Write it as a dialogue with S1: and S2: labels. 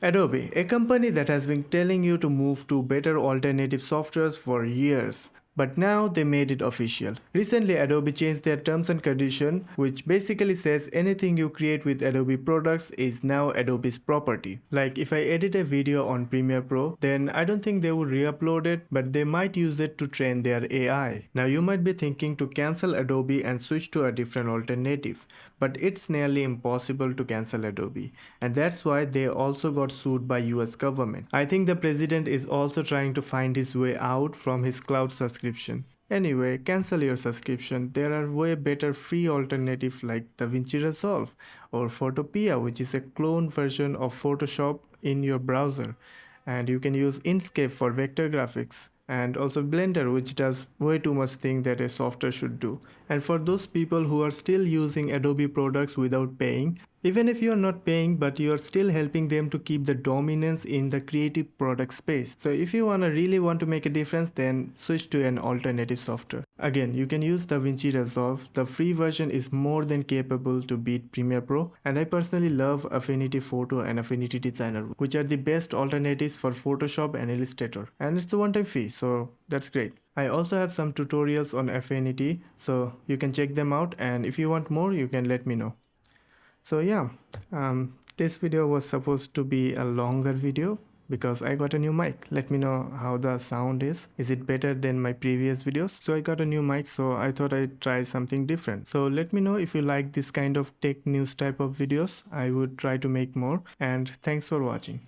S1: Adobe, a company that has been telling you to move to better alternative softwares for years. But now they made it official. Recently, Adobe changed their terms and condition, which basically says anything you create with Adobe products is now Adobe's property. Like if I edit a video on Premiere Pro, then I don't think they would re-upload it, but they might use it to train their AI. Now you might be thinking to cancel Adobe and switch to a different alternative, but it's nearly impossible to cancel Adobe, and that's why they also got sued by US government. I think the president is also trying to find his way out from his cloud subscription. Anyway, cancel your subscription. There are way better free alternatives like DaVinci Resolve or Photopea, which is a clone version of Photoshop in your browser. And you can use Inkscape for vector graphics, and also Blender, which does way too much thing that a software should do. And for those people who are still using Adobe products without paying, even if you are not paying, but you are still helping them to keep the dominance in the creative product space. So if you really want to make a difference, then switch to an alternative software. Again, you can use DaVinci Resolve. The free version is more than capable to beat Premiere Pro, and I personally love Affinity Photo and Affinity Designer, which are the best alternatives for Photoshop and Illustrator. And it's the one-time fee, so that's great. I also have some tutorials on Affinity, so you can check them out, and if you want more, you can let me know. So yeah, this video was supposed to be a longer video because I got a new mic. Let me know how the sound is. Is it better than my previous videos? So I got a new mic, so I thought I'd try something different. So let me know if you like this kind of tech news type of videos. I would try to make more, and thanks for watching.